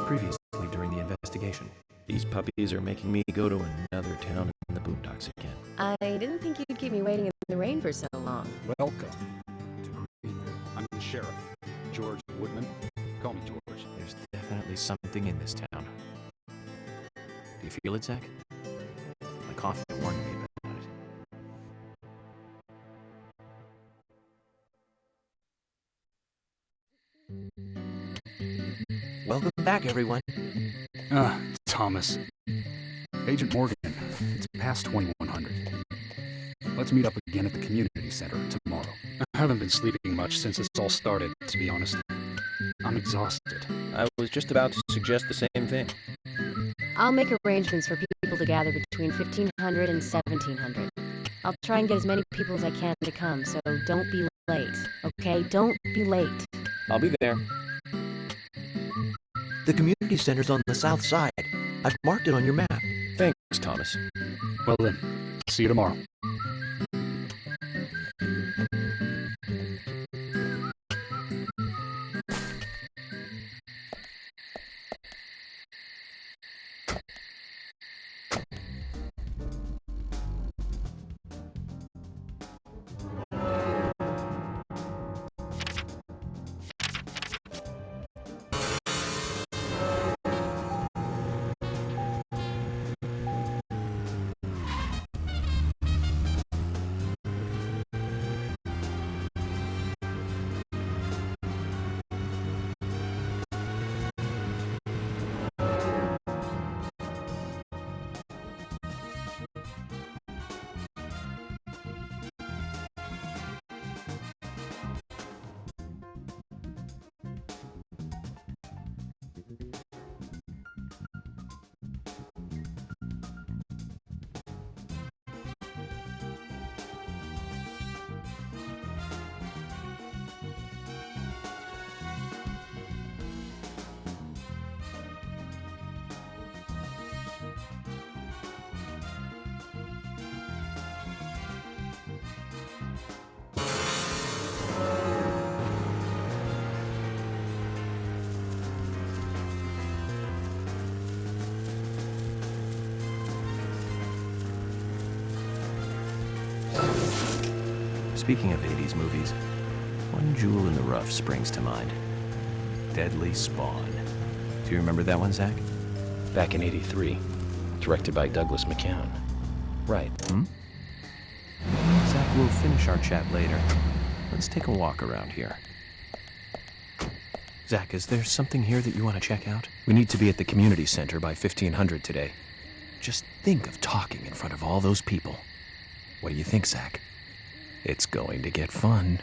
previously during the investigation. These puppies are making me go to another town in the boondocks again. I didn't think you'd keep me waiting in the rain for so long. Welcome to Greenville. I'm the sheriff, George Woodman. Call me George. There's definitely something in this town. Do you feel it, Zach? My coffee warned me about it. Welcome back, everyone. Thomas. Agent Morgan, it's past 2100. Let's meet up again at the community center tomorrow. I haven't been sleeping much since this all started, to be honest. I'm exhausted. I was just about to suggest the same thing. I'll make arrangements for people to gather between 1500 and 1700. I'll try and get as many people as I can to come, so don't be late, okay? Don't be late. I'll be there. The community center's on the south side. I've marked it on your map. Thanks, Thomas. Well then, see you tomorrow. Speaking of 80s movies, one jewel in the rough springs to mind. Deadly Spawn. Do you remember that one, Zach? Back in '83, directed by Douglas McCann. Right. Zach, we'll finish our chat later. Let's take a walk around here. Zach, is there something here that you want to check out? We need to be at the community center by 1500 today. Just think of talking in front of all those people. What do you think, Zach? It's going to get fun.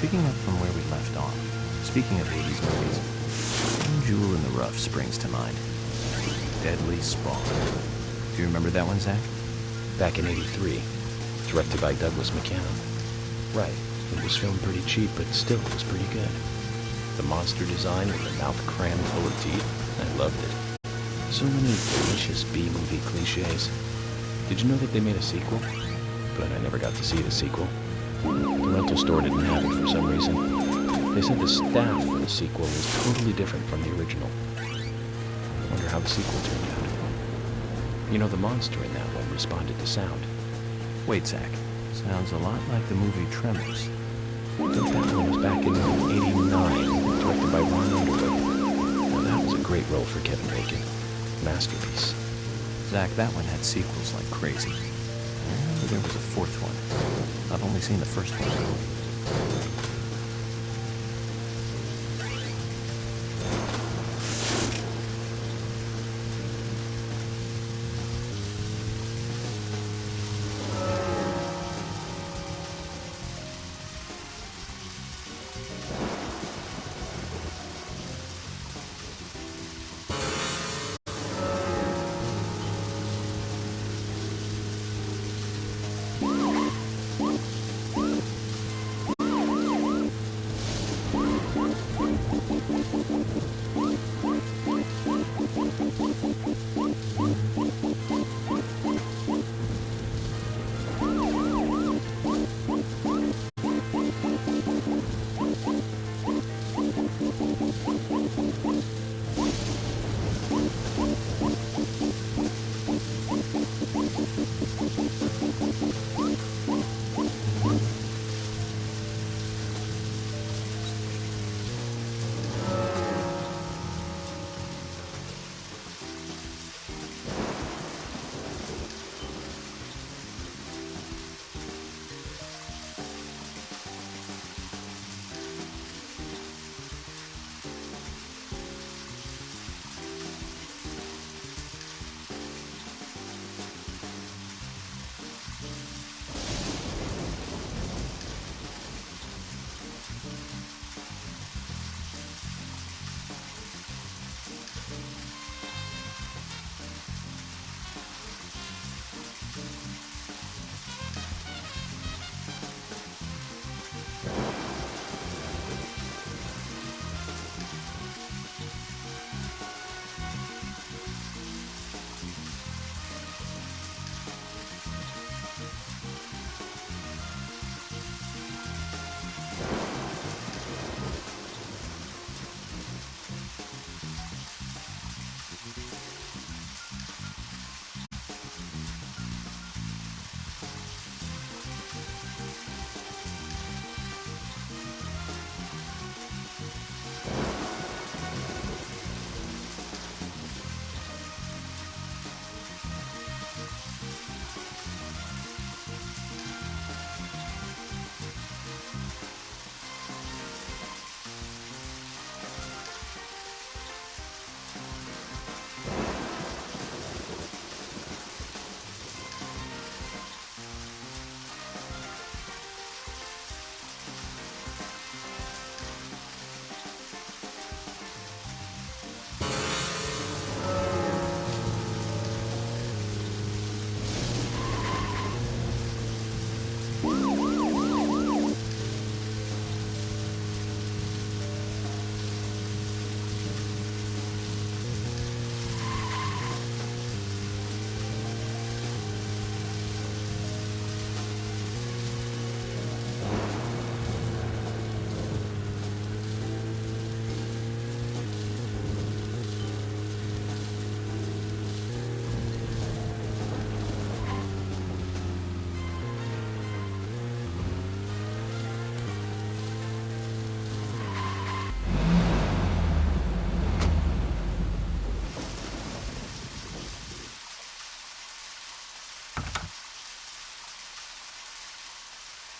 Picking up from where we left off, speaking of 80s movies, one jewel in the rough springs to mind. Deadly Spawn. Do you remember that one, Zach? Back in '83, directed by Douglas McCann. Right, it was filmed pretty cheap, but still it was pretty good. The monster design with the mouth crammed full of teeth, I loved it. So many delicious B-movie cliches. Did you know that they made a sequel? But I never got to see the sequel. The rental store didn't have it for some reason. They said the staff for the sequel was totally different from the original. I wonder how the sequel turned out. You know, the monster in that one responded to sound. Wait, Zach. Sounds a lot like the movie Tremors. I think that one was back in '89, directed by Ron Underwood. Now that was a great role for Kevin Bacon. Masterpiece. Zach, that one had sequels like crazy. But there was a fourth one. I've only seen the first one.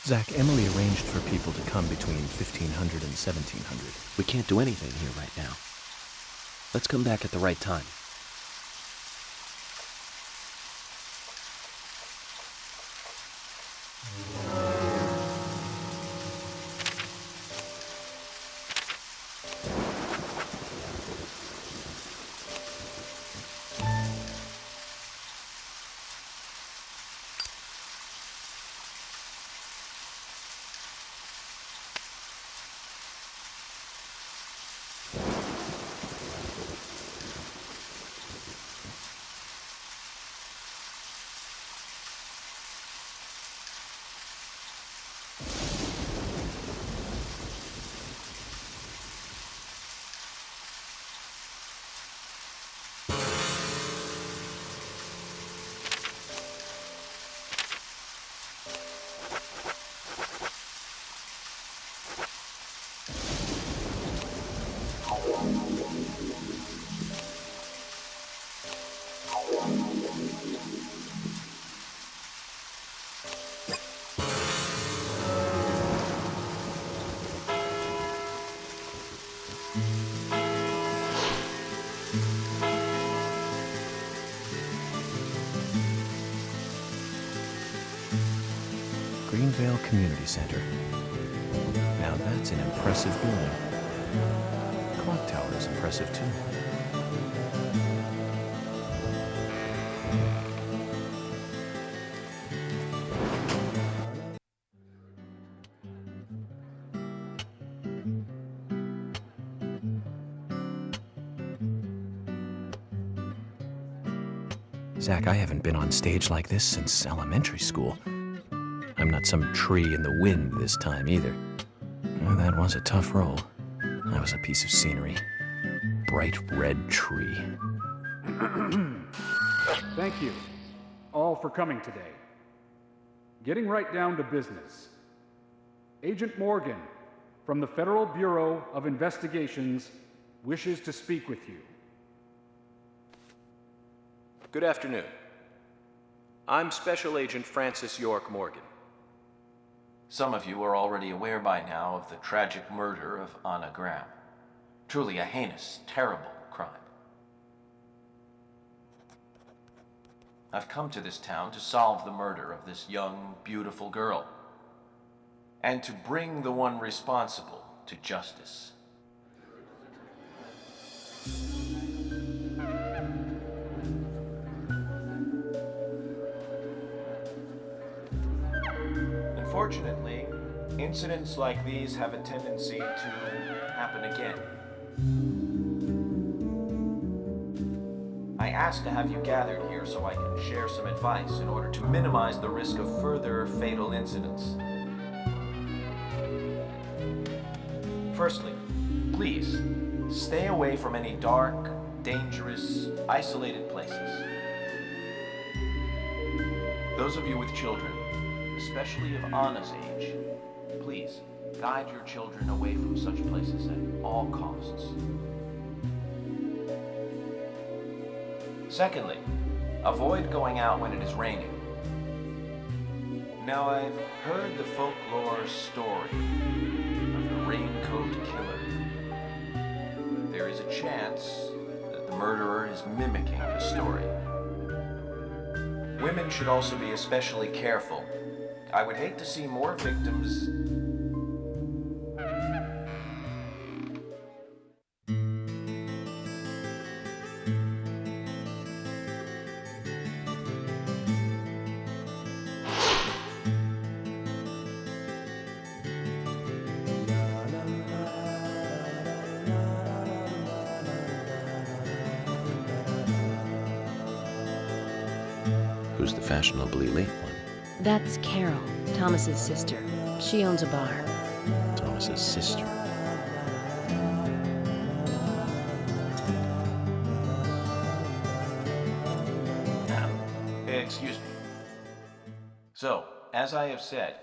Zach, Emily arranged for people to come between 1500 and 1700. We can't do anything here right now. Let's come back at the right time. Sunnyvale Community Center. Now that's an impressive building. The clock tower is impressive too. Zach, I haven't been on stage like this since elementary school. I'm not some tree in the wind this time either. Well, that was a tough role. I was a piece of scenery. Bright red tree. Thank you, all, for coming today. Getting right down to business. Agent Morgan, from the Federal Bureau of Investigations, wishes to speak with you. Good afternoon. I'm Special Agent Francis York Morgan. Some of you are already aware by now of the tragic murder of Anna Graham. Truly a heinous, terrible crime. I've come to this town to solve the murder of this young, beautiful girl, and to bring the one responsible to justice. Unfortunately, incidents like these have a tendency to happen again. I asked to have you gathered here so I can share some advice in order to minimize the risk of further fatal incidents. Firstly, please, stay away from any dark, dangerous, isolated places. Those of you with children, especially of Anna's age, please guide your children away from such places at all costs. Secondly, avoid going out when it is raining. Now, I've heard the folklore story of the raincoat killer. There is a chance that the murderer is mimicking the story. Women should also be especially careful. I would hate to see more victims. Who's the fashionably late one? That's Carol, Thomas's sister. She owns a bar. Thomas's sister. Excuse me. So, as I have said,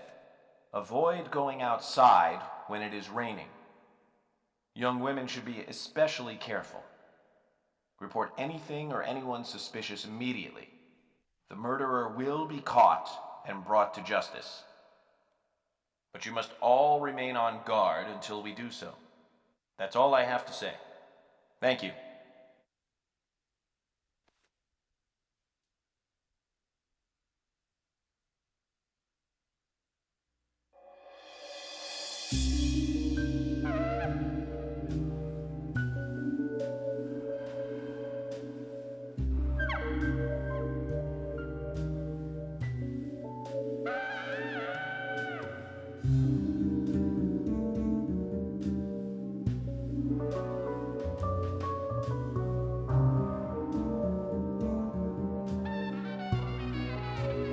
avoid going outside when it is raining. Young women should be especially careful. Report anything or anyone suspicious immediately. The murderer will be caught and brought to justice. But you must all remain on guard until we do so. That's all I have to say. Thank you.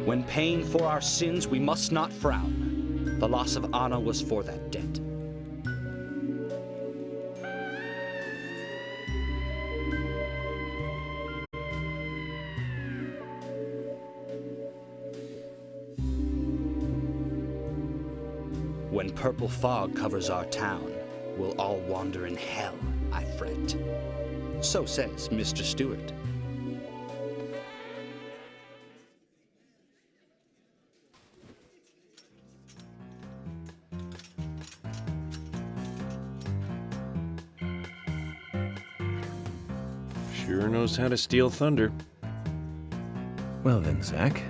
When paying for our sins, we must not frown. The loss of Anna was for that debt. When purple fog covers our town, we'll all wander in hell, I fret. So says Mr. Stewart. Sure knows how to steal thunder. Well then, Zach,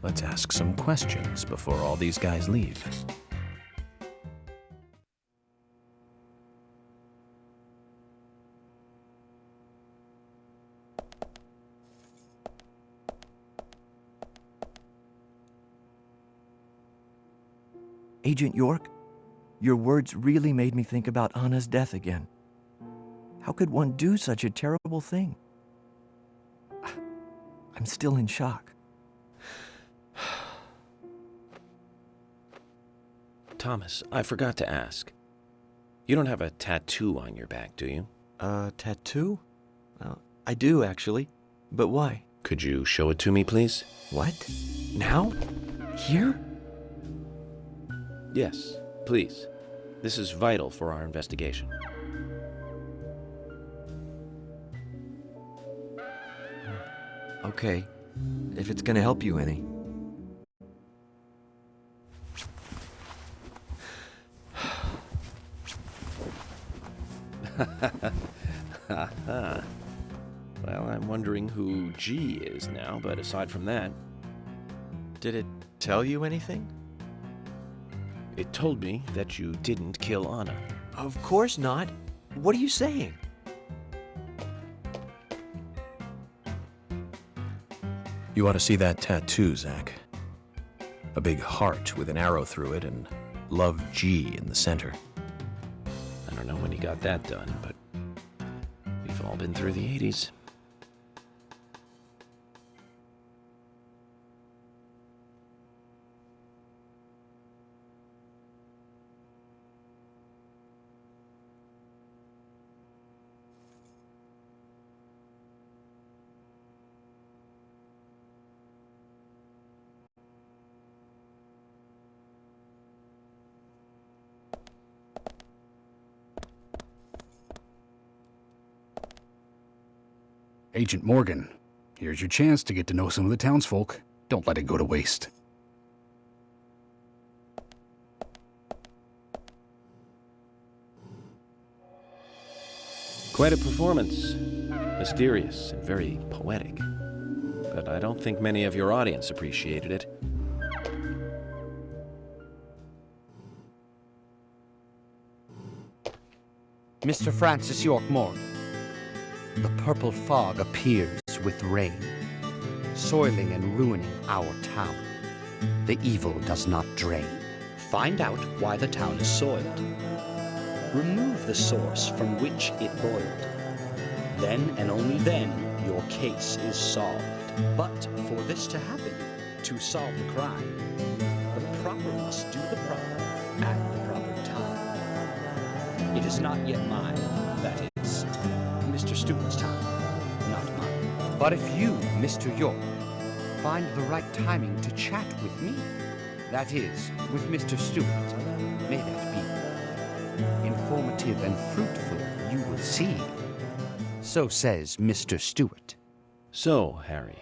Let's ask some questions before all these guys leave. Agent York, your words really made me think about Anna's death again. How could one do such a terrible thing? I'm still in shock. Thomas, I forgot to ask. You don't have a tattoo on your back, do you? Tattoo? I do, actually. But why? Could you show it to me, please? What? Now? Here? Yes, please. This is vital for our investigation. Okay, if it's gonna help you any. Well, I'm wondering who G is now, but aside from that, Did it tell you anything? it told me that you didn't kill Anna. Of course not. What are you saying? You ought to see that tattoo, Zach. A big heart with an arrow through it and Love G in the center. I don't know when he got that done, but we've all been through the 80s. Agent Morgan, here's your chance to get to know some of the townsfolk. Don't let it go to waste. Quite a performance. Mysterious and very poetic. But I don't think many of your audience appreciated it. Mr. Francis York Morgan, the purple fog appears with rain, soiling and ruining our town. The evil does not drain. Find out why the town is soiled. Remove the source from which it boiled. Then and only then your case is solved. But for this to happen, to solve the crime, the proper must do the proper at the proper time. It is not yet mine, that is, Mr. Stewart's time, not mine. But if you, Mr. York, find the right timing to chat with me, that is, with Mr. Stewart, may that be informative and fruitful, you will see. So says Mr. Stewart. So, Harry,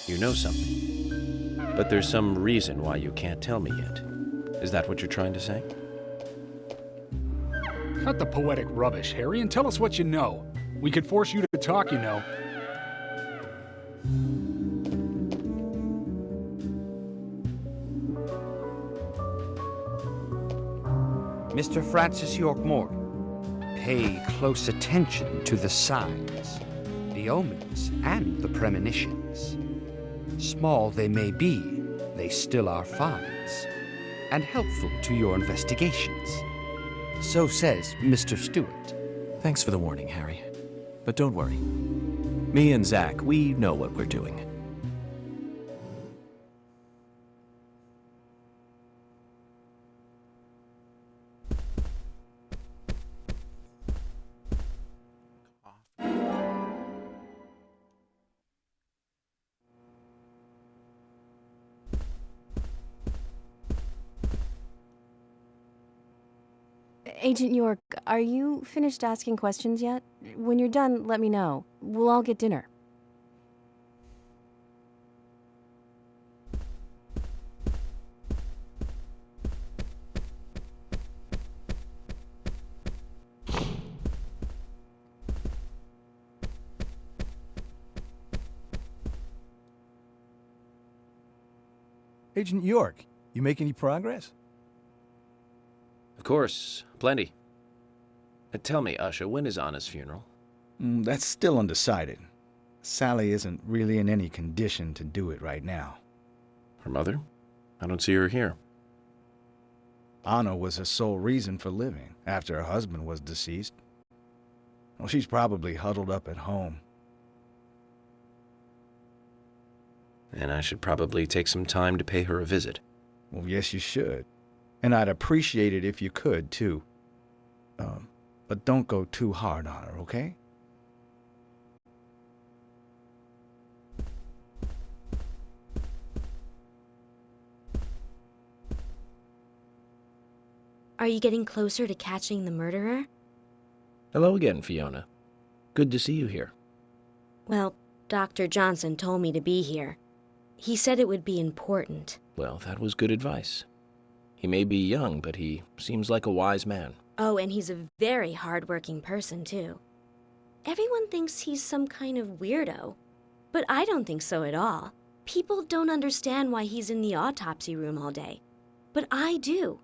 you know something. But there's some reason why you can't tell me yet. Is that what you're trying to say? Cut the poetic rubbish, Harry, and tell us what you know. We could force you to talk, you know. Mr. Francis York Morgan, pay close attention to the signs, the omens, and the premonitions. Small they may be, they still are finds, and helpful to your investigations. So says Mr. Stewart. Thanks for the warning, Harry. But don't worry. Me and Zach, we know what we're doing. Agent York, are you finished asking questions yet? When you're done, let me know. We'll all get dinner. Agent York, you make any progress? Of course, plenty. Tell me, Usha, when is Anna's funeral? That's still undecided. Sally isn't really in any condition to do it right now. Her mother? I don't see her here. Anna was her sole reason for living after her husband was deceased. Well, she's probably huddled up at home. And I should probably take some time to pay her a visit. Well, yes, you should. And I'd appreciate it if you could, too. But don't go too hard on her, okay? Are you getting closer to catching the murderer? Hello again, Fiona. Good to see you here. Well, Dr. Johnson told me to be here. He said it would be important. Well, that was good advice. He may be young, but he seems like a wise man. Oh, and he's a very hard-working person, too. Everyone thinks he's some kind of weirdo, but I don't think so at all. People don't understand why he's in the autopsy room all day, but I do.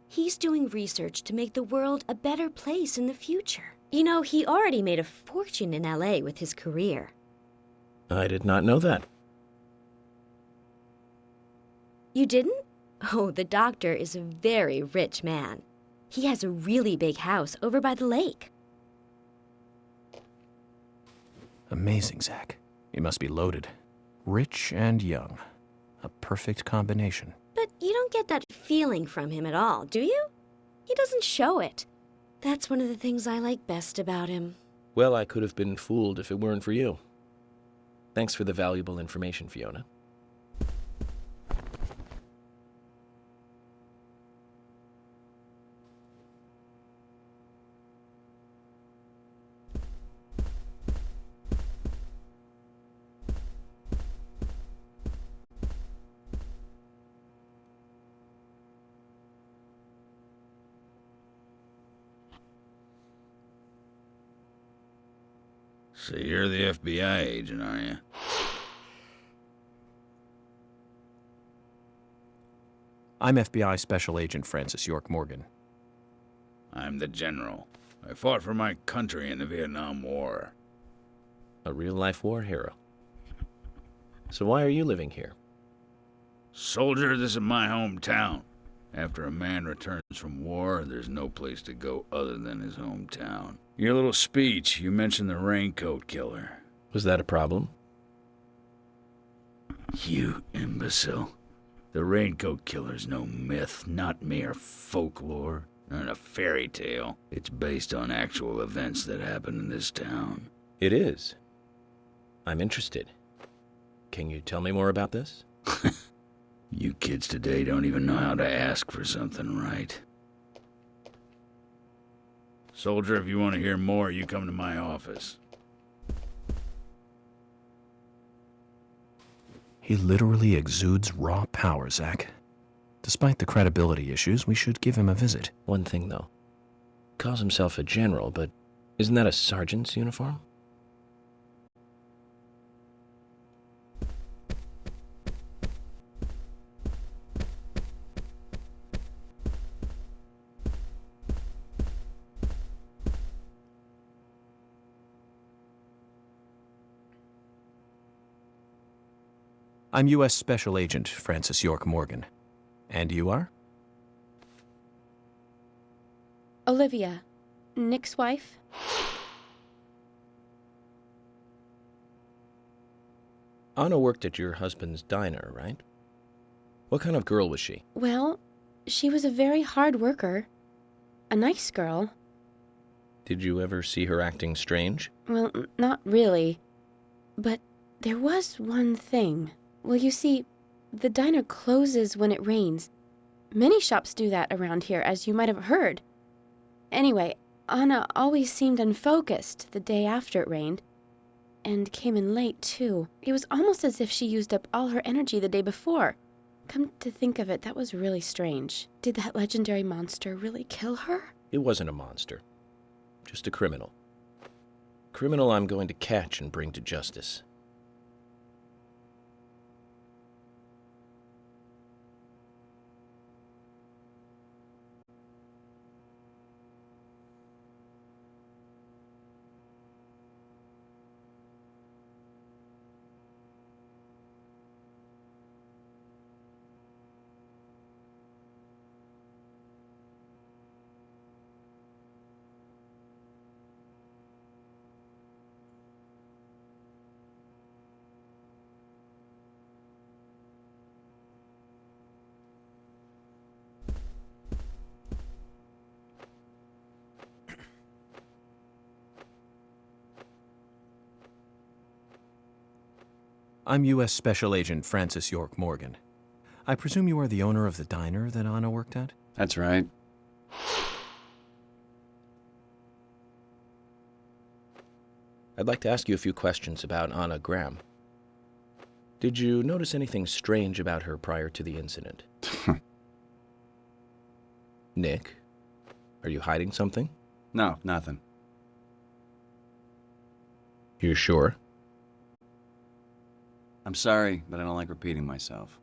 He's doing research to make the world a better place in the future. You know, he already made a fortune in LA with his career. I did not know that. You didn't? Oh, the doctor is a very rich man. He has a really big house over by the lake. Amazing, Zach. He must be loaded. Rich and young. A perfect combination. But you don't get that feeling from him at all, do you? He doesn't show it. That's one of the things I like best about him. Well, I could have been fooled if it weren't for you. Thanks for the valuable information, Fiona. So you're the FBI agent, are you? I'm FBI Special Agent Francis York Morgan. I'm the general. I fought for my country in the Vietnam War. A real-life war hero. So why are you living here? Soldier, this is my hometown. After a man returns from war, there's no place to go other than his hometown. Your little speech, you mentioned the raincoat killer. Was that a problem? You imbecile. The raincoat killer's no myth, not mere folklore, not a fairy tale. It's based on actual events that happened in this town. It is. I'm interested. Can you tell me more about this? You kids today don't even know how to ask for something right. Soldier, if you want to hear more, you come to my office. He literally exudes raw power, Zach. Despite the credibility issues, we should give him a visit. One thing, though. Calls himself a general, but isn't that a sergeant's uniform? I'm U.S. Special Agent Francis York Morgan. And you are? Olivia, Nick's wife. Anna worked at your husband's diner, right? What kind of girl was she? Well, she was a very hard worker. A nice girl. Did you ever see her acting strange? Well, not really. But there was one thing. Well, you see, the diner closes when it rains. Many shops do that around here, as you might have heard. Anyway, Anna always seemed unfocused the day after it rained. And came in late, too. It was almost as if she used up all her energy the day before. Come to think of it, that was really strange. Did that legendary monster really kill her? It wasn't a monster. Just a criminal. Criminal I'm going to catch and bring to justice. I'm U.S. Special Agent Francis York Morgan. I presume you are the owner of the diner that Anna worked at? That's right. I'd like to ask you a few questions about Anna Graham. Did you notice anything strange about her prior to the incident? Nick, are you hiding something? No, nothing. You sure? I'm sorry, but I don't like repeating myself.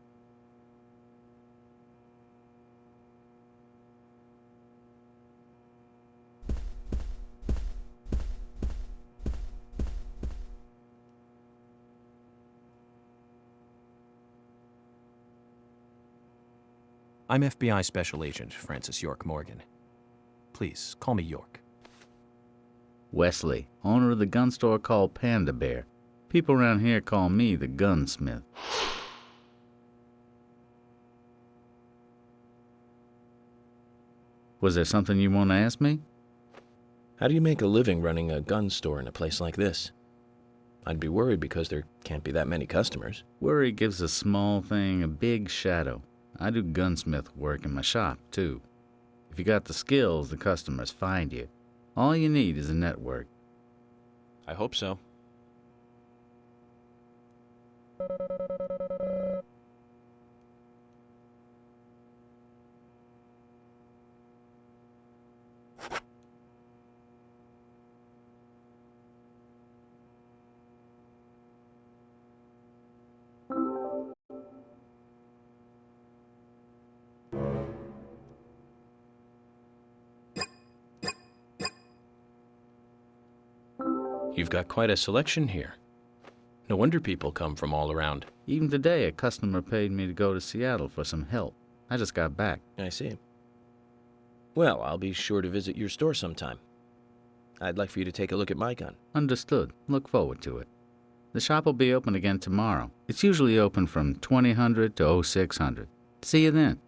I'm FBI Special Agent Francis York Morgan. Please, call me York. Wesley, owner of the gun store called Panda Bear. People around here call me the gunsmith. Was there something you want to ask me? How do you make a living running a gun store in a place like this? I'd be worried because there can't be that many customers. Worry gives a small thing a big shadow. I do gunsmith work in my shop, too. If you got the skills, the customers find you. All you need is a network. I hope so. You've got quite a selection here. No wonder people come from all around. Even today, a customer paid me to go to Seattle for some help. I just got back. I see. Well, I'll be sure to visit your store sometime. I'd like for you to take a look at my gun. Understood. Look forward to it. The shop will be open again tomorrow. It's usually open from 2000 to 0600. See you then.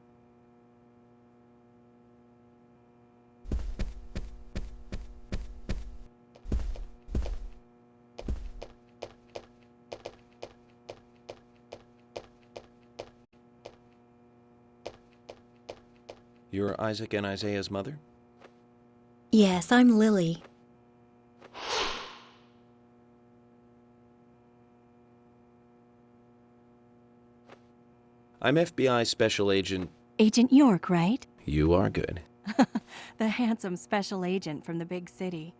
You're Isaac and Isaiah's mother? Yes, I'm Lily. I'm FBI Special Agent... Agent York, right? You are good. The handsome special agent from the big city.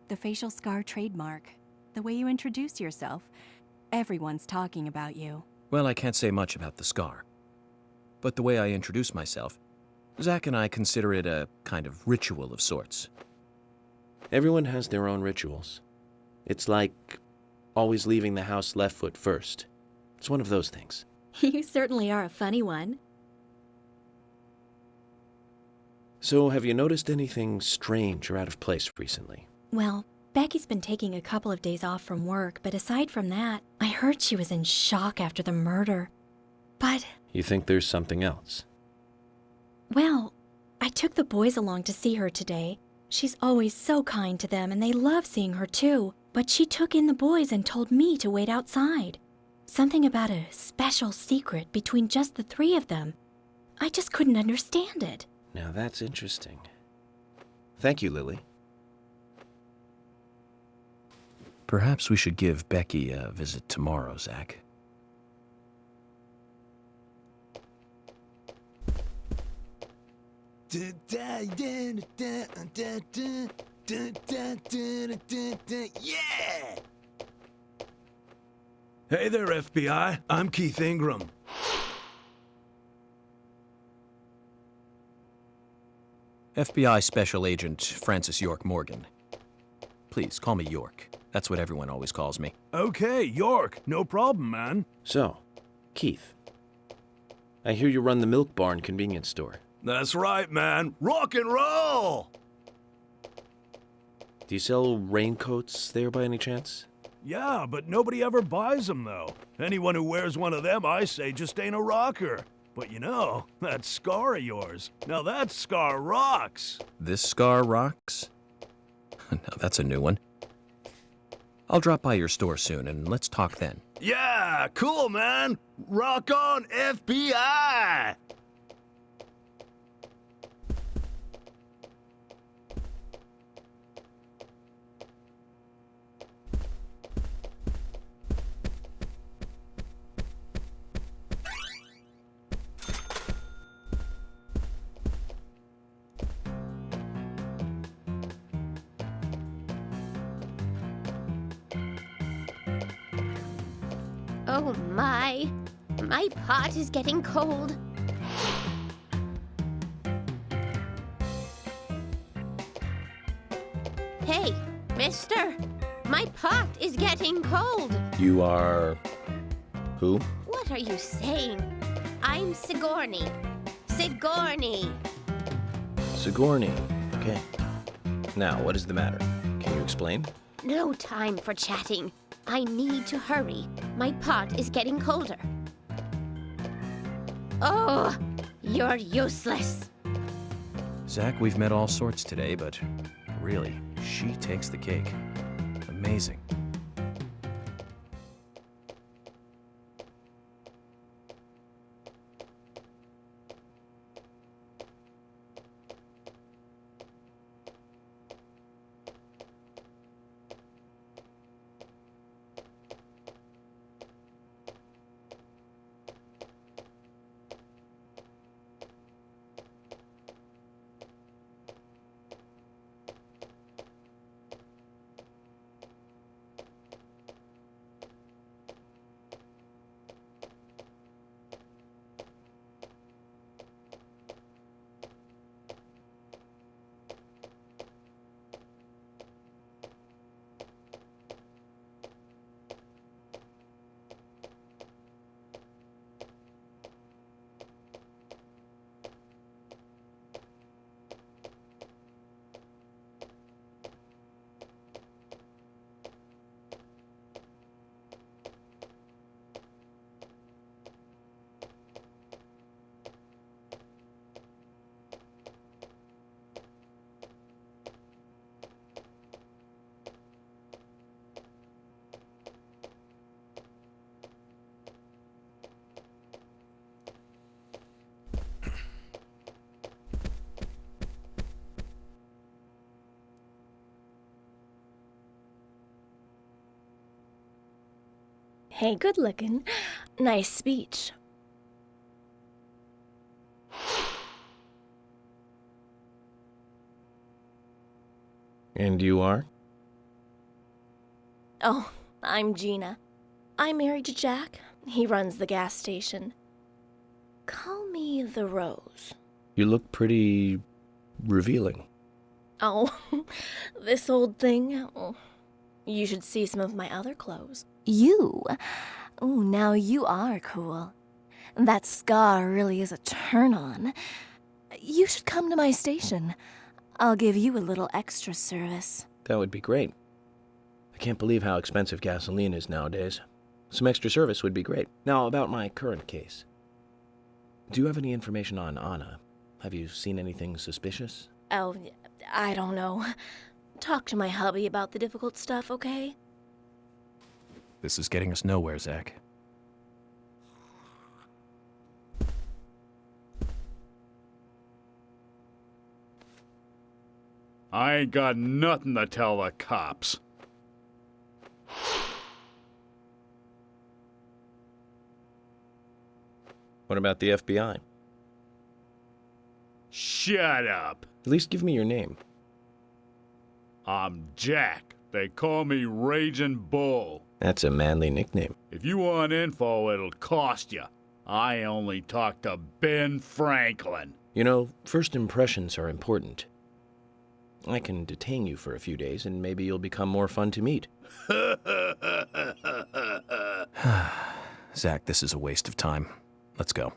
The facial scar trademark. The way you introduce yourself. Everyone's talking about you. Well, I can't say much about the scar. But the way I introduce myself, Zach and I consider it a kind of ritual of sorts. Everyone has their own rituals. It's like always leaving the house left foot first. It's one of those things. You certainly are a funny one. So, have you noticed anything strange or out of place recently? Well, Becky's been taking a couple of days off from work, but aside from that, I heard she was in shock after the murder. But... You think there's something else? Well, I took the boys along to see her today. She's always so kind to them, and they love seeing her too. But she took in the boys and told me to wait outside. Something about a special secret between just the three of them. I just couldn't understand it. Now that's interesting. Thank you, Lily. Perhaps we should give Becky a visit tomorrow, Zach. Yeah! Hey there, FBI. I'm Keith Ingram. FBI Special Agent Francis York Morgan. Please, call me York. That's what everyone always calls me. Okay, York. No problem, man. So, Keith, I hear you run the Milk Barn convenience store. That's right, man. Rock and roll! Do you sell raincoats there by any chance? Yeah, but nobody ever buys them, though. Anyone who wears one of them, I say, just ain't a rocker. But you know, that scar of yours, now that scar rocks. This scar rocks? Now that's a new one. I'll drop by your store soon and let's talk then. Yeah, cool, man. Rock on, FBI! Oh my pot is getting cold. Hey, mister, my pot is getting cold. You are... who? What are you saying? I'm Sigourney. Sigourney. Sigourney. Okay. Now, what is the matter? Can you explain? No time for chatting. I need to hurry. My pot is getting colder. Oh, you're useless. Zach, we've met all sorts today, but really, she takes the cake. Amazing. Hey, good looking. Nice speech. And you are? Oh, I'm Gina. I'm married to Jack. He runs the gas station. Call me the Rose. You look pretty... revealing. Oh, this old thing. Oh, you should see some of my other clothes. You? Oh, now you are cool. That scar really is a turn-on. You should come to my station. I'll give you a little extra service. That would be great. I can't believe how expensive gasoline is nowadays. Some extra service would be great. Now, about my current case. Do you have any information on Anna? Have you seen anything suspicious? Oh, I don't know. Talk to my hubby about the difficult stuff, okay? This is getting us nowhere, Zach. I ain't got nothing to tell the cops. What about the FBI? Shut up. At least give me your name. I'm Jack. They call me Raging Bull. That's a manly nickname. If you want info, it'll cost you. I only talk to Ben Franklin. You know, first impressions are important. I can detain you for a few days, and maybe you'll become more fun to meet. Zach, this is a waste of time. Let's go.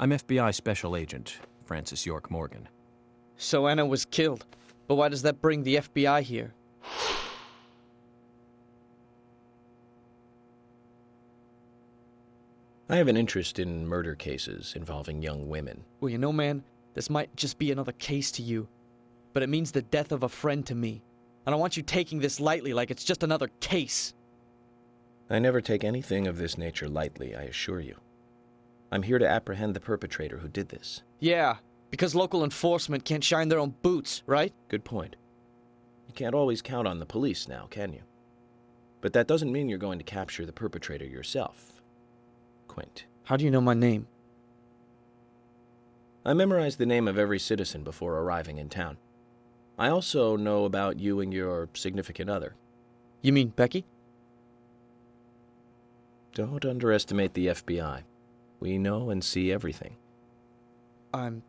I'm FBI Special Agent Francis York Morgan. So Anna was killed. But why does that bring the FBI here? I have an interest in murder cases involving young women. Well, you know, man, this might just be another case to you. But it means the death of a friend to me. I don't want you taking this lightly like it's just another case. I never take anything of this nature lightly, I assure you. I'm here to apprehend the perpetrator who did this. Yeah, because local enforcement can't shine their own boots, right? Good point. You can't always count on the police now, can you? But that doesn't mean you're going to capture the perpetrator yourself. Quint. How do you know my name? I memorized the name of every citizen before arriving in town. I also know about you and your significant other. You mean Becky? Don't underestimate the FBI. We know and see everything. I'm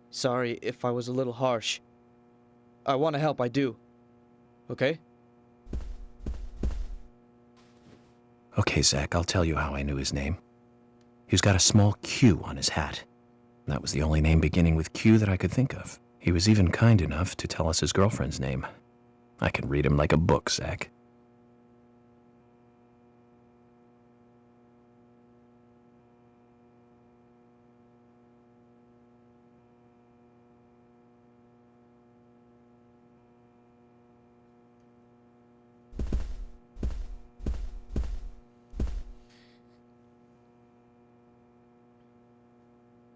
sorry if I was a little harsh. I want to help, I do. Okay? Okay, Zach, I'll tell you how I knew his name. He's got a small Q on his hat. That was the only name beginning with Q that I could think of. He was even kind enough to tell us his girlfriend's name. I can read him like a book, Zach.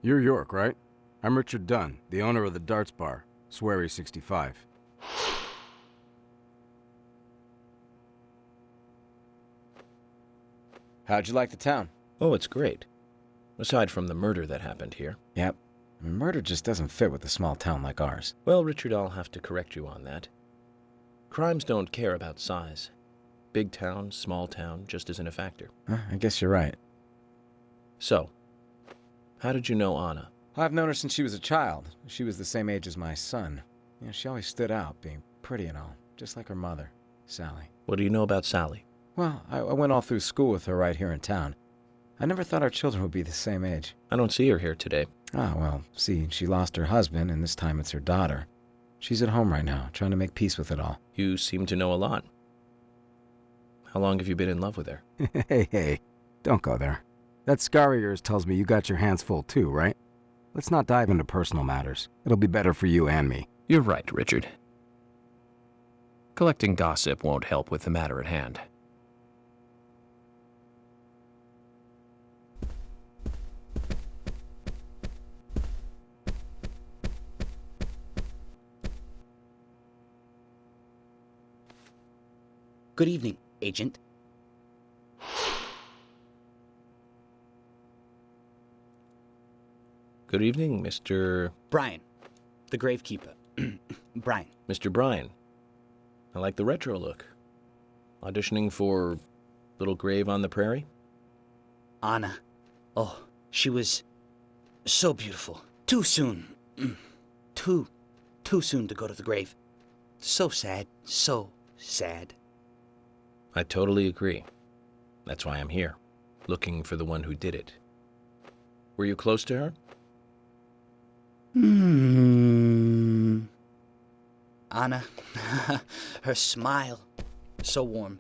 You're York, right? I'm Richard Dunn, the owner of the Darts Bar, Swery 65. How'd you like the town? Oh, it's great. Aside from the murder that happened here. Yep. Murder just doesn't fit with a small town like ours. Well, Richard, I'll have to correct you on that. Crimes don't care about size. Big town, small town, just isn't a factor. I guess you're right. So, how did you know Anna? I've known her since she was a child. She was the same age as my son. You know, she always stood out, being pretty and all, just like her mother, Sally. What do you know about Sally? Well, I went all through school with her right here in town. I never thought our children would be the same age. I don't see her here today. Ah, well, see, she lost her husband, and this time it's her daughter. She's at home right now, trying to make peace with it all. You seem to know a lot. How long have you been in love with her? Hey, don't go there. That scar of yours tells me you got your hands full too, right? Let's not dive into personal matters. It'll be better for you and me. You're right, Richard. Collecting gossip won't help with the matter at hand. Good evening, Agent. Good evening, Mr. Brian, the gravekeeper. Brian. Mr. Brian. I like the retro look. Auditioning for Little Grave on the Prairie? Anna. Oh, she was so beautiful. Too soon. Too soon to go to the grave. So sad. So sad. I totally agree. That's why I'm here, looking for the one who did it. Were you close to her? Anna, her smile, so warm.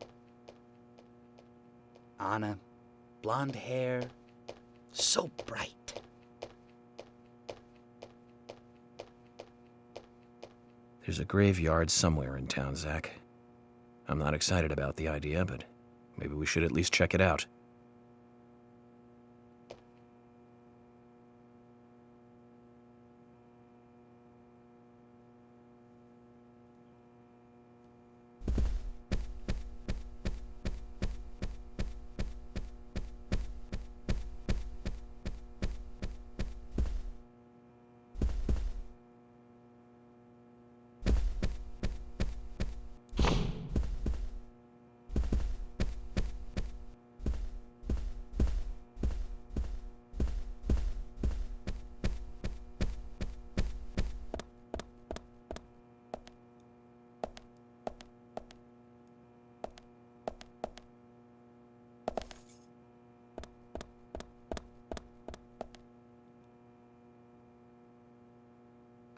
Anna, blonde hair, so bright. There's a graveyard somewhere in town, Zach. I'm not excited about the idea, but maybe we should at least check it out.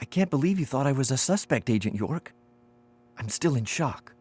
I can't believe you thought I was a suspect, Agent York. I'm still in shock.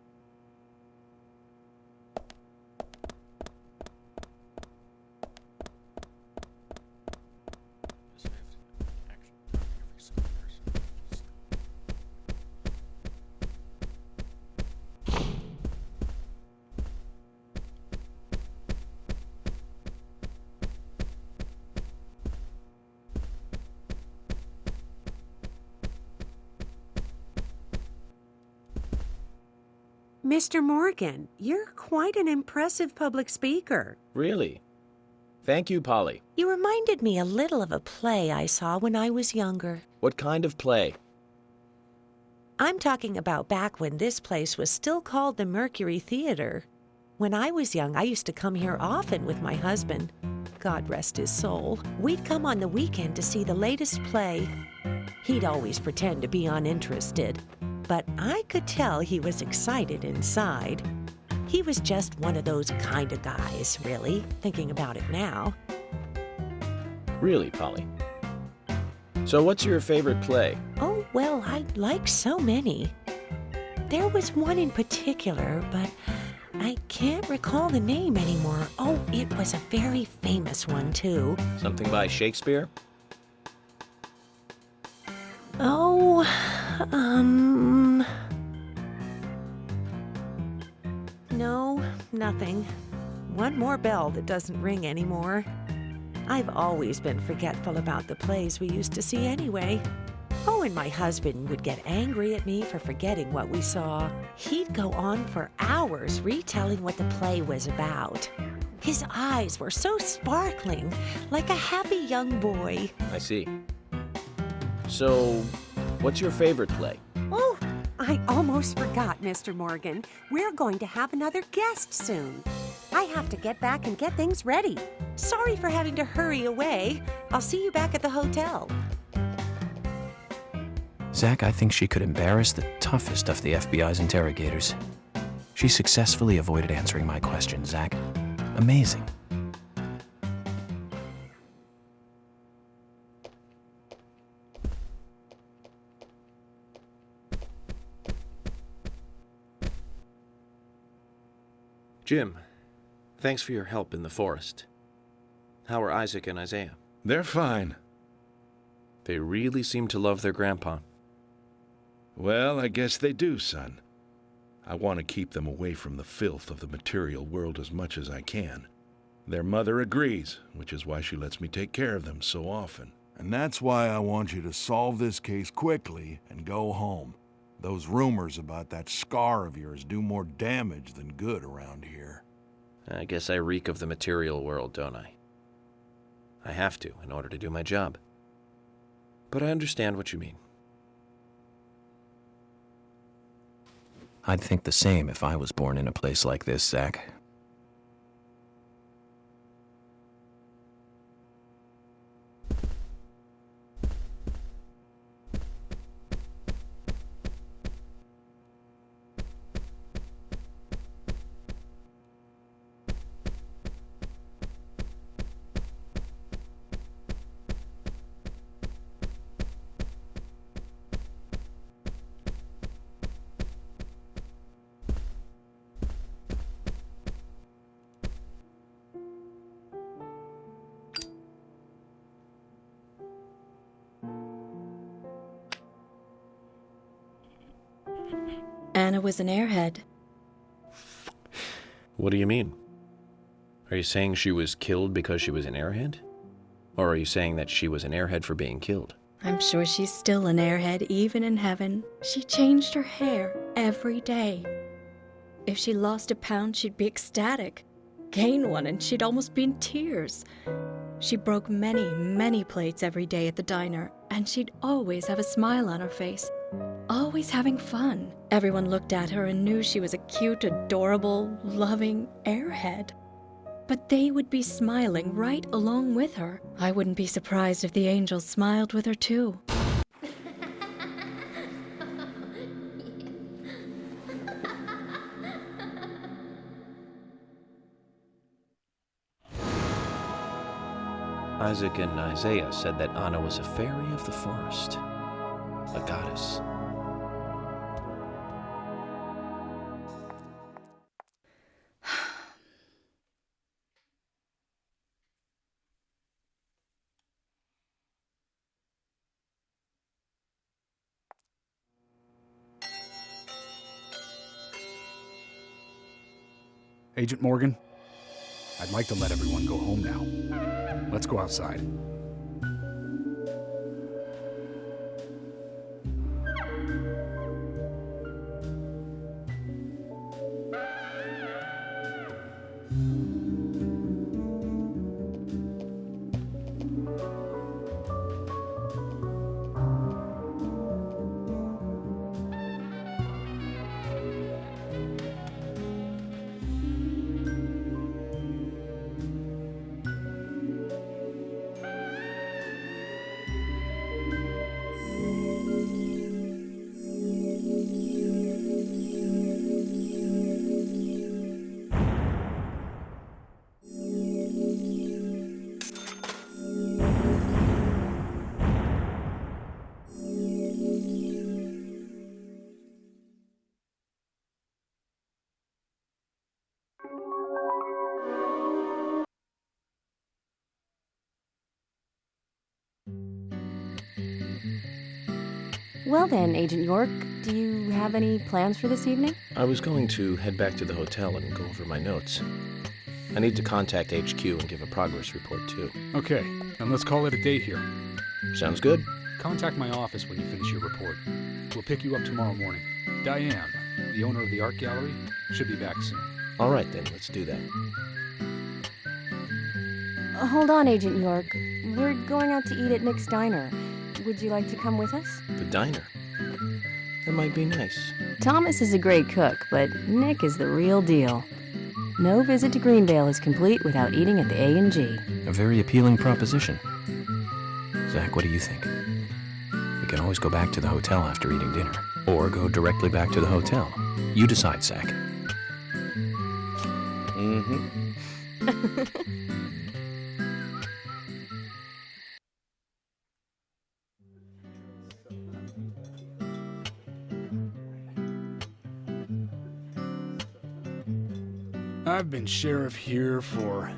Mr. Morgan, you're quite an impressive public speaker. Really? Thank you, Polly. You reminded me a little of a play I saw when I was younger. What kind of play? I'm talking about back when this place was still called the Mercury Theater. When I was young, I used to come here often with my husband. God rest his soul. We'd come on the weekend to see the latest play. He'd always pretend to be uninterested, but I could tell he was excited inside. He was just one of those kind of guys, really, thinking about it now. Really, Polly? So what's your favorite play? Oh, well, I like so many. There was one in particular, but I can't recall the name anymore. Oh, it was a very famous one, too. Something by Shakespeare? Oh, No, nothing. One more bell that doesn't ring anymore. I've always been forgetful about the plays we used to see anyway. Oh, and my husband would get angry at me for forgetting what we saw. He'd go on for hours retelling what the play was about. His eyes were so sparkling, like a happy young boy. I see. So, what's your favorite play? Oh, I almost forgot, Mr. Morgan. We're going to have another guest soon. I have to get back and get things ready. Sorry for having to hurry away. I'll see you back at the hotel. Zach, I think she could embarrass the toughest of the FBI's interrogators. She successfully avoided answering my question, Zach. Amazing. Jim, thanks for your help in the forest. How are Isaac and Isaiah? They're fine. They really seem to love their grandpa. Well, I guess they do, son. I want to keep them away from the filth of the material world as much as I can. Their mother agrees, which is why she lets me take care of them so often. And that's why I want you to solve this case quickly and go home. Those rumors about that scar of yours do more damage than good around here. I guess I reek of the material world, don't I? I have to, in order to do my job. But I understand what you mean. I'd think the same if I was born in a place like this, Zach. Anna was an airhead. What do you mean? Are you saying she was killed because she was an airhead? Or are you saying that she was an airhead for being killed? I'm sure she's still an airhead even in heaven. She changed her hair every day. If she lost a pound, she'd be ecstatic. Gain one, and she'd almost be in tears. She broke many, many plates every day at the diner, and she'd always have a smile on her face. Always having fun. Everyone looked at her and knew she was a cute, adorable, loving airhead. But they would be smiling right along with her. I wouldn't be surprised if the angels smiled with her too. Isaac and Isaiah said that Anna was a fairy of the forest. A goddess. Agent Morgan, I'd like to let everyone go home now. Let's go outside. Well then, Agent York, do you have any plans for this evening? I was going to head back to the hotel and go over my notes. I need to contact HQ and give a progress report, too. Okay, then let's call it a day here. Sounds good. Contact my office when you finish your report. We'll pick you up tomorrow morning. Diane, the owner of the art gallery, should be back soon. All right, then. Let's do that. Hold on, Agent York. We're going out to eat at Nick's Diner. Would you like to come with us? The diner. That might be nice. Thomas is a great cook, but Nick is the real deal. No visit to Greenvale is complete without eating at the A&G. A very appealing proposition. Zach, what do you think? We can always go back to the hotel after eating dinner, or go directly back to the hotel. You decide, Zach. Mm-hmm. I've been sheriff here for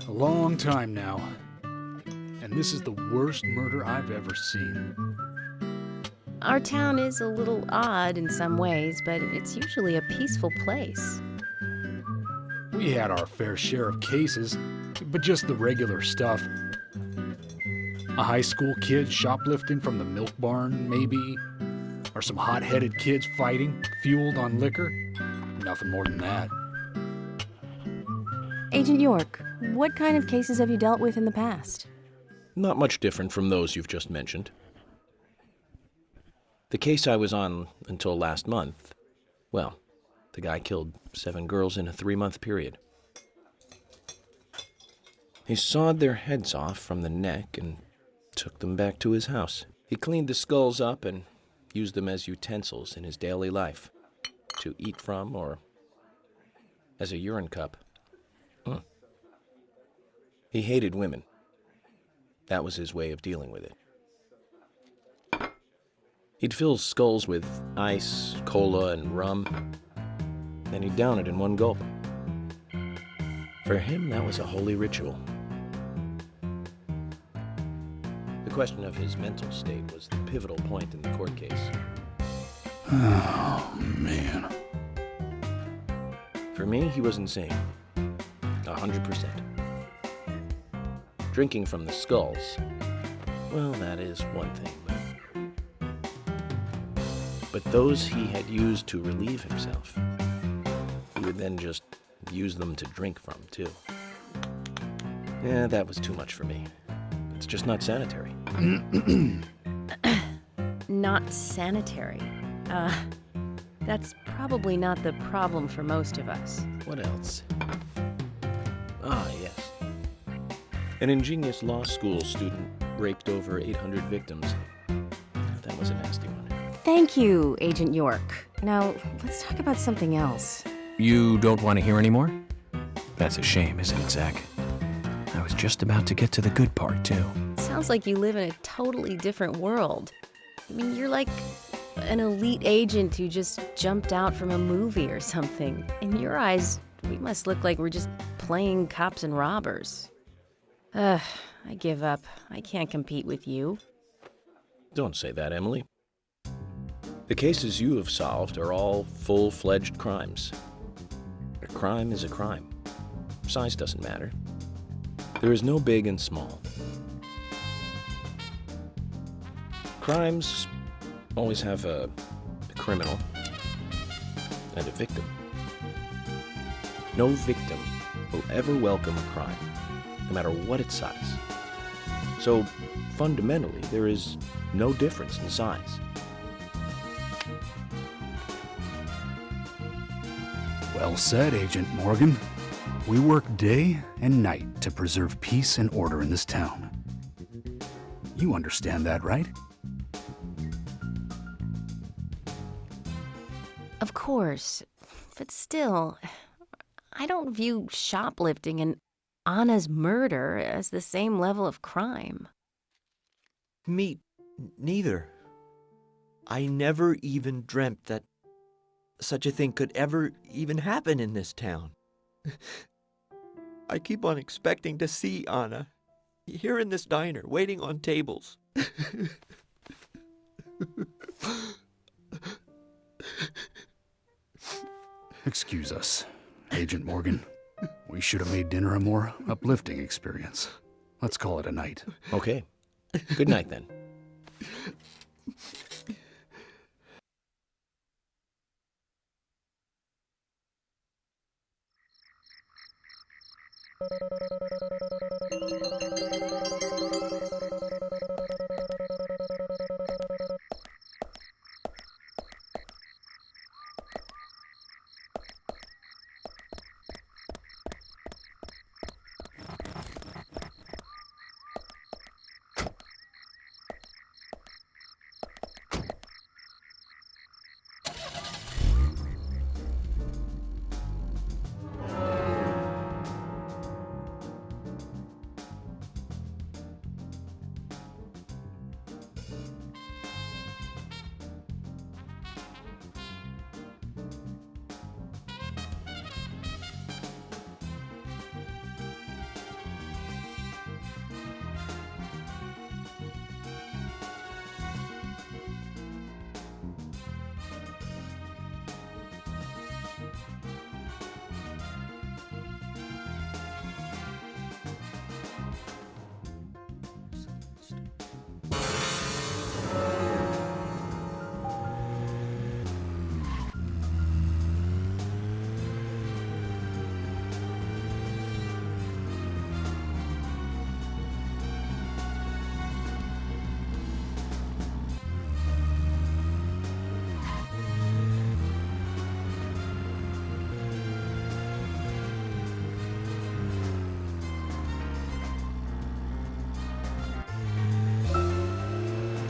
a long time now, and this is the worst murder I've ever seen. Our town is a little odd in some ways, but it's usually a peaceful place. We had our fair share of cases, but just the regular stuff. A high school kid shoplifting from the milk barn, maybe, or some hot-headed kids fighting, fueled on liquor. Nothing more than that. Agent York, what kind of cases have you dealt with in the past? Not much different from those you've just mentioned. The case I was on until last month, well, the guy killed 7 girls in a 3-month period. He sawed their heads off from the neck and took them back to his house. He cleaned the skulls up and used them as utensils in his daily life, to eat from or as a urine cup. He hated women. That was his way of dealing with it. He'd fill skulls with ice, cola, and rum, then he'd down it in one gulp. For him, that was a holy ritual. The question of his mental state was the pivotal point in the court case. Oh, man. For me, he was insane. 100%. Drinking from the skulls, well, that is one thing, but those he had used to relieve himself, he would then just use them to drink from, too. Yeah, that was too much for me. It's just not sanitary. Not sanitary. That's probably not the problem for most of us. What else? Ah, yes. An ingenious law school student raped over 800 victims. That was a nasty one. Thank you, Agent York. Now, let's talk about something else. You don't want to hear anymore? That's a shame, isn't it, Zach? I was just about to get to the good part, too. Sounds like you live in a totally different world. I mean, you're like an elite agent who just jumped out from a movie or something. In your eyes, we must look like we're just playing cops and robbers. Ugh, I give up. I can't compete with you. Don't say that, Emily. The cases you have solved are all full-fledged crimes. A crime is a crime. Size doesn't matter. There is no big and small. Crimes always have a criminal and a victim. No victim will ever welcome a crime, no matter what its size. So, fundamentally, there is no difference in size. Well said, Agent Morgan. We work day and night to preserve peace and order in this town. You understand that, right? Of course. But still, I don't view shoplifting and Anna's murder as the same level of crime. Me neither. I never even dreamt that such a thing could ever even happen in this town. I keep on expecting to see Anna here in this diner, waiting on tables. Excuse us, Agent Morgan. We should have made dinner a more uplifting experience. Let's call it a night. Okay. Good night, then.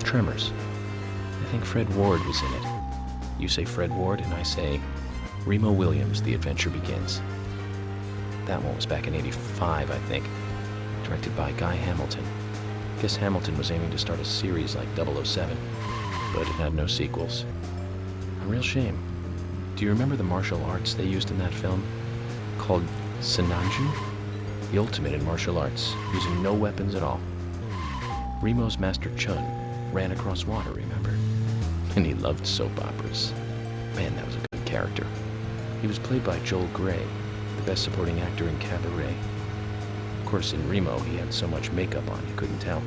Tremors. I think Fred Ward was in it. You say Fred Ward, and I say Remo Williams, The Adventure Begins. That one was back in '85, I think. Directed by Guy Hamilton. Guess Hamilton was aiming to start a series like 007, but it had no sequels. A real shame. Do you remember the martial arts they used in that film? Called Sinanju? The ultimate in martial arts, using no weapons at all. Remo's master Chun ran across water, remember? And he loved soap operas. Man, that was a good character. He was played by Joel Grey, the best supporting actor in Cabaret. Of course, in Remo, he had so much makeup on, you couldn't tell.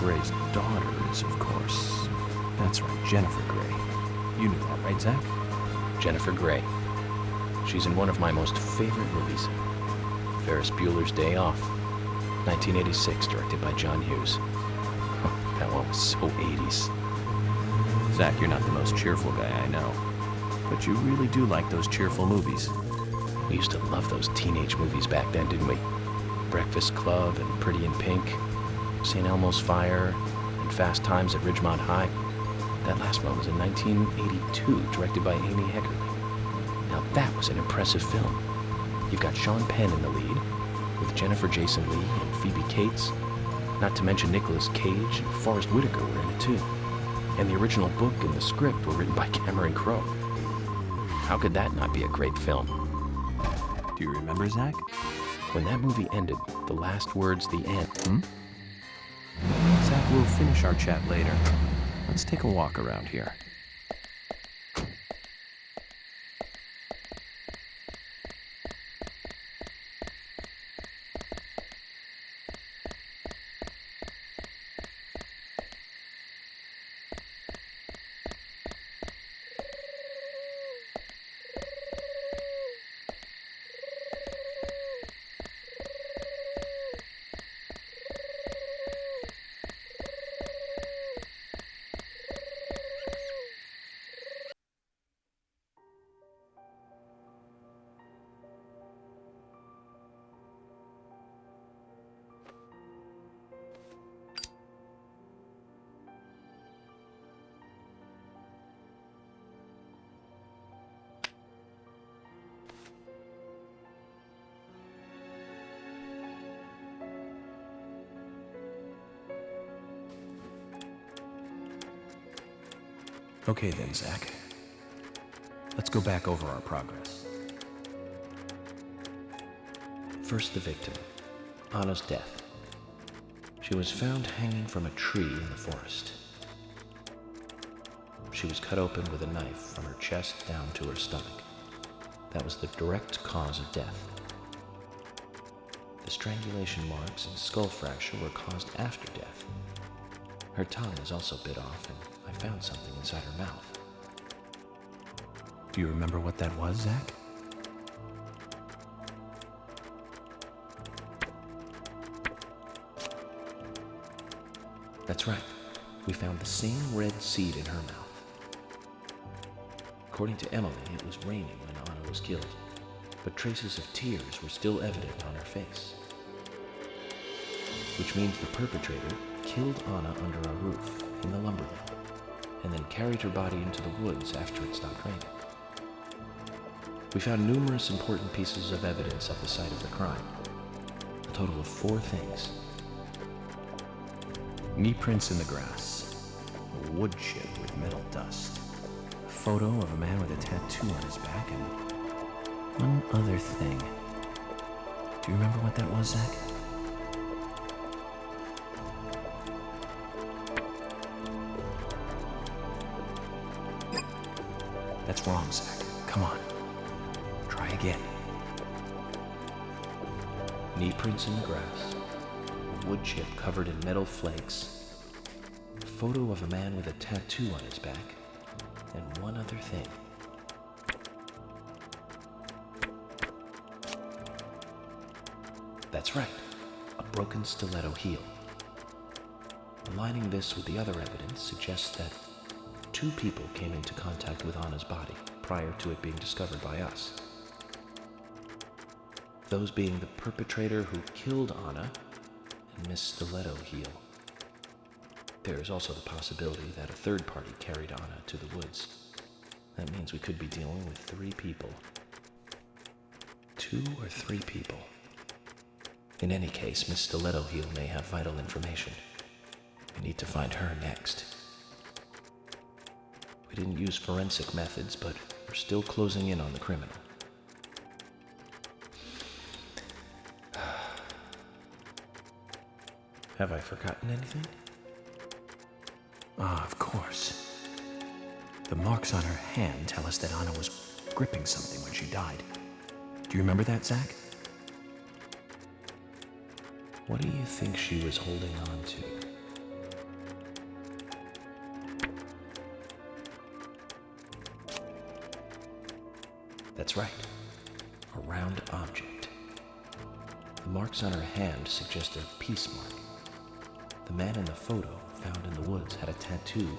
Gray's daughter is, of course... That's right, Jennifer Gray. You knew that, right, Zach? Jennifer Gray. She's in one of my most favorite movies, Ferris Bueller's Day Off, 1986, directed by John Hughes. That one was so 80s. Zach, you're not the most cheerful guy I know. But you really do like those cheerful movies. We used to love those teenage movies back then, didn't we? Breakfast Club and Pretty in Pink, St. Elmo's Fire, and Fast Times at Ridgemont High. That last one was in 1982, directed by Amy Heckerling. Now that was an impressive film. You've got Sean Penn in the lead, with Jennifer Jason Leigh and Phoebe Cates, not to mention Nicolas Cage and Forrest Whitaker were in it too. And the original book and the script were written by Cameron Crowe. How could that not be a great film? Do you remember, Zach? When that movie ended, the last words, the end. Zach, we'll finish our chat later. Let's take a walk around here. Okay then, Zach. Let's go back over our progress. First, the victim, Anna's death. She was found hanging from a tree in the forest. She was cut open with a knife from her chest down to her stomach. That was the direct cause of death. The strangulation marks and skull fracture were caused after death. Her tongue was also bit off, and I found something inside her mouth. Do you remember what that was, Zach? That's right. We found the same red seed in her mouth. According to Emily, it was raining when Anna was killed, but traces of tears were still evident on her face. Which means the perpetrator killed Anna under a roof in the lumber mill, and then carried her body into the woods after it stopped raining. We found numerous important pieces of evidence at the site of the crime. A total of 4 things. Knee prints in the grass, a wood chip with metal dust, a photo of a man with a tattoo on his back, and one other thing. Do you remember what that was, Zach? That's wrong, Zach. Come on. Try again. Knee prints in the grass, a wood chip covered in metal flakes, a photo of a man with a tattoo on his back, and one other thing. That's right, a broken stiletto heel. Aligning this with the other evidence suggests that 2 people came into contact with Anna's body prior to it being discovered by us. Those being the perpetrator who killed Anna and Miss Stiletto Heel. There is also the possibility that a third party carried Anna to the woods. That means we could be dealing with 3 people. 2 or 3 people. In any case, Miss Stiletto Heel may have vital information. We need to find her next. We didn't use forensic methods, but we're still closing in on the criminal. Have I forgotten anything? Ah, of course. The marks on her hand tell us that Anna was gripping something when she died. Do you remember that, Zach? What do you think she was holding on to? That's right. A round object. The marks on her hand suggest a peace mark. The man in the photo found in the woods had a tattoo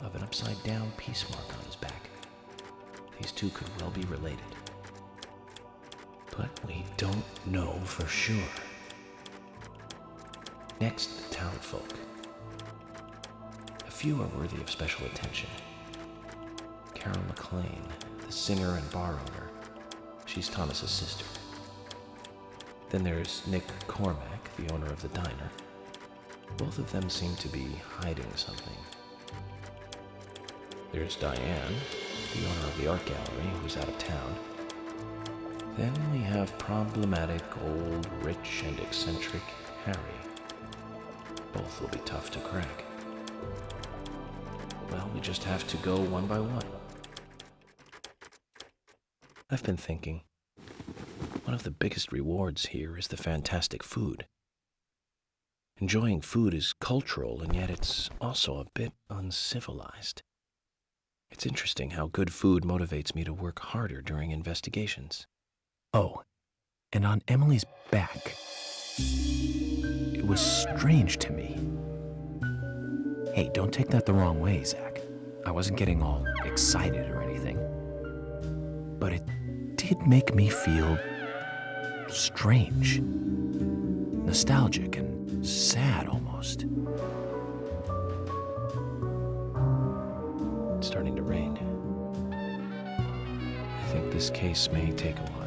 of an upside-down peace mark on his back. These two could well be related. But we don't know for sure. Next, the townfolk. A few are worthy of special attention. Carol McLean, the singer and bar owner. She's Thomas's sister. Then there's Nick Cormack, the owner of the diner. Both of them seem to be hiding something. There's Diane, the owner of the art gallery, who's out of town. Then we have problematic, old, rich, and eccentric Harry. Both will be tough to crack. Well, we just have to go one by one. I've been thinking, one of the biggest rewards here is the fantastic food. Enjoying food is cultural, and yet it's also a bit uncivilized. It's interesting how good food motivates me to work harder during investigations. Oh, and on Emily's back, it was strange to me. Hey, don't take that the wrong way, Zach. I wasn't getting all excited or anything. But it did make me feel strange. Nostalgic and sad almost. It's starting to rain. I think this case may take a while.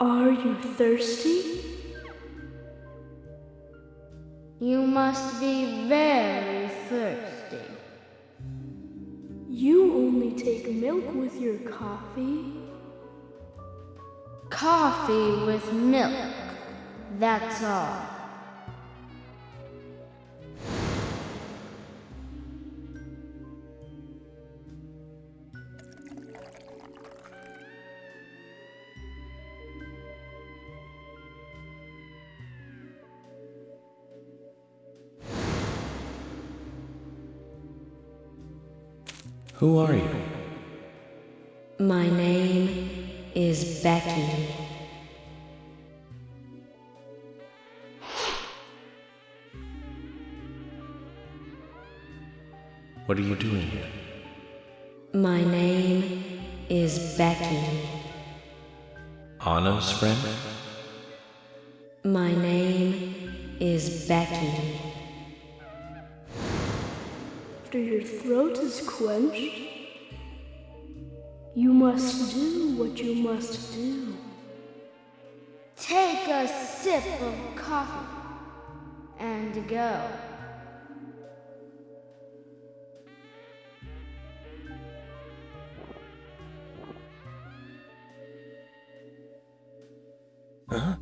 Are you thirsty? You must be very thirsty. You only take milk with your coffee? Coffee with milk, that's all. Who are you? My name is Becky. What are you doing here? My name is Becky. Anna's friend? My name is Becky. After your throat is quenched, you must do what you must do. Take a sip of coffee and go. Huh?